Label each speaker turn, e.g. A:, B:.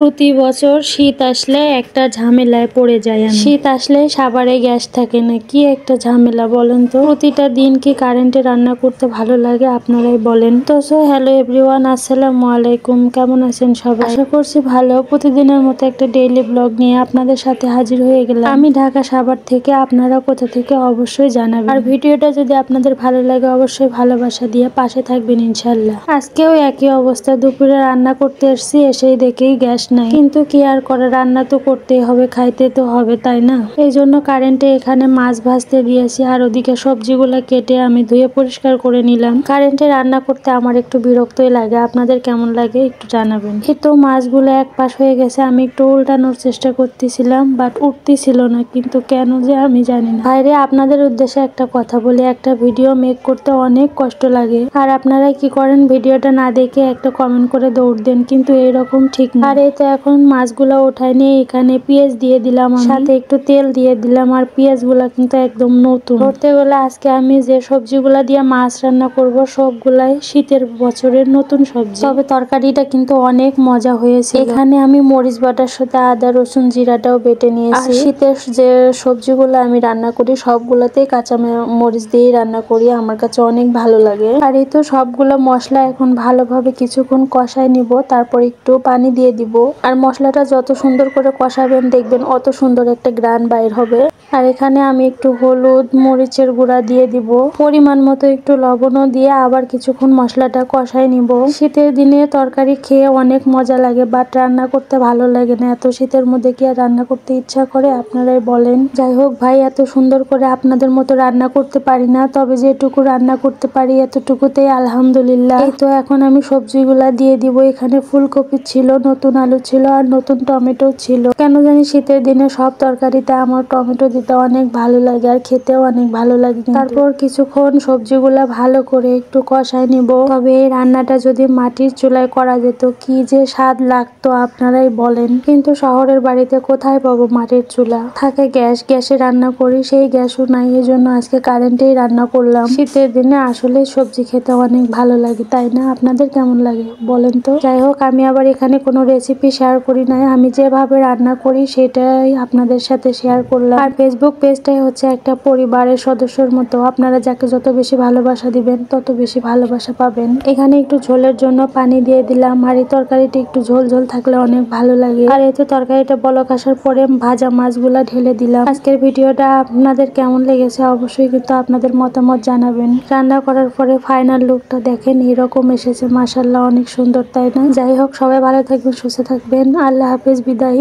A: প্রতি বছর শীত আসলে একটা ঝামেলায় পড়ে যায় আমি। শীত আসলে সাভারে গ্যাস থাকে না, কি একটা ঝামেলা বলেন তো। প্রতিটা দিন কি কারেন্টে রান্না করতে ভালো লাগে আপনারাই বলেন তো। হ্যালো এভরিওয়ান, আসসালামু আলাইকুম। কেমন আছেন সবাই? আশা করছি ভালো। প্রতিদিনের মতো একটা ডেইলি ব্লগ নিয়ে আপনাদের সাথে হাজির হয়ে গেলাম। আমি ঢাকা সাভার থেকে, আপনারা কোথা থেকে অবশ্যই জানাবেন। আর ভিডিওটা যদি আপনাদের ভালো লাগে অবশ্যই ভালোবাসা দিয়ে পাশে থাকবেন ইনশাল্লাহ। আজকেও একই অবস্থা, দুপুরে রান্না করতে এসেছি, এসেই দেখেই গ্যাস নাই। কিন্তু কি আর করে, রান্না তো করতেই হবে, খাইতে তো হবে, তাই না? এই জন্য কারেন্টে এখানে মাছ ভাজতে দিয়েছি, আর ওদিকে সবজিগুলা কেটে আমি ধুয়ে পরিষ্কার করে নিলাম। কারেন্টে রান্না করতে আমার একটু বিরক্তই লাগে, আপনাদের কেমন লাগে একটু জানাবেন। এই তো মাছগুলো এক পাশ হয়ে গেছে, আমি একটু উল্টানোর চেষ্টা করতেছিলাম, বাট উঠতেছিল না, কিন্তু কেন যে আমি জানি না। বাইরে আপনাদের উদ্দেশ্যে একটা কথা বলি, একটা ভিডিও মেক করতে অনেক কষ্ট লাগে, আর আপনারা কি করেন, ভিডিওটা না দেখে একটা কমেন্ট করে দৌড় দেন, কিন্তু এরকম ঠিক না। আর এই তো এখন মাছগুলো ওঠাই নিয়ে এখানে পেঁয়াজ দিয়ে দিলাম, সাথে একটু তেল দিয়ে দিলাম, আর পেঁয়াজগুলা কিন্তু একদম নতুন। ধরতে গেলে আজকে আমি যে সবজিগুলা দিয়ে মাছ রান্না করব সবগুলাই শীতের বছরের নতুন সবজি, তবে তরকারিটা কিন্তু অনেক মজা হয়েছে। এখানে আমি মরিচ বাটার সাথে আদা রসুন জিরাটাও বেটে নিয়েছি। শীতের যে সবজিগুলো আমি রান্না করি সবগুলাতেই কাঁচা মরিচ দিয়েই রান্না করি, আমার কাছে অনেক ভালো লাগে। আর এই তো সবগুলো মশলা এখন ভালোভাবে কিছুক্ষণ কষায় নিব, তারপর একটু পানি দিয়ে দিব। আর মশলাটা যত সুন্দর করে কষাবেন দেখবেন অত সুন্দর একটা গ্রান বাইর হবে। আর এখানে আমি একটু হলুদ মরিচের গুঁড়া দিয়ে দিব, পরিমাণ মতো একটু লবণও দিয়ে আবার কিছুক্ষণ মশলাটা কষায় নিব। শীতের দিনে তরকারি খেয়ে অনেক মজা লাগে, বাট রান্না করতে ভালো লাগে না। এত শীতের মধ্যে কি আর রান্না করতে ইচ্ছা করে, আপনারাই বলেন। যাই হোক ভাই, এত সুন্দর করে আপনাদের মতো রান্না করতে পারি না, তবে যেটুকু রান্না করতে পারি এতটুকুতেই আলহামদুলিল্লাহ। এই তো এখন আমি সবজিগুলা দিয়ে দিব। এখানে ফুলকপি ছিল, নতুন আলু ছিল, আর নতুন টমেটো ছিল। কেন জানি শীতের দিনে সব তরকারিতে আমার টমেটো দিতে অনেক ভালো লাগে, আর খেতেও অনেক ভালো লাগে। তারপর কিছুক্ষণ সবজিগুলা ভালো করে একটু কষায় নিব। তবে এই রান্নাটা যদি মাটির চুলায় করা যেত কি যে স্বাদ লাগতো আপনারাই বলেন। কিন্তু শহরের বাড়িতে কোথায় পাবো মাটির চুলা, থাকে গ্যাসে রান্না করি, সেই গ্যাসও নাই। এই জন্য আজকে কারেন্টেই রান্না করলাম। শীতের দিনে আসলে সবজি খেতে অনেক ভালো লাগে, তাই না? আপনাদের কেমন লাগে বলেন তো। যাই হোক, আমি আবার এখানে কোনো রেসিপি শেয়ার করি নাই, আমি যেভাবে রান্না করি সেটাই আপনাদের সাথে শেয়ার করলাম। আর ফেসবুক পেজটাই হচ্ছে একটা পরিবারের সদস্যর মতো, আপনারা যাকে যত বেশি ভালোবাসা দিবেন তত বেশি ভালোবাসা পাবেন। এখানে একটু ঝোলের জন্য পানি দিয়ে দিলাম, আর এই তরকারিটা একটু ঝোল ঝোল থাকলে অনেক ভালো লাগে। আর এই তো তরকারিটা বলক আসার পরে ভাজা মাছগুলা ঢেলে দিলাম। আজকের ভিডিওটা আপনাদের কেমন লেগেছে অবশ্যই কিন্তু আপনাদের মতামত জানাবেন। রান্না করার পরে ফাইনাল লুকটা দেখেন, এরকম এসেছে, মাশাআল্লাহ অনেক সুন্দর, তাই না? যাই হোক, সবাই ভালো থাকবেন, সুস্থ থাকবেন, আল্লাহ হাফেজ, বিদায়।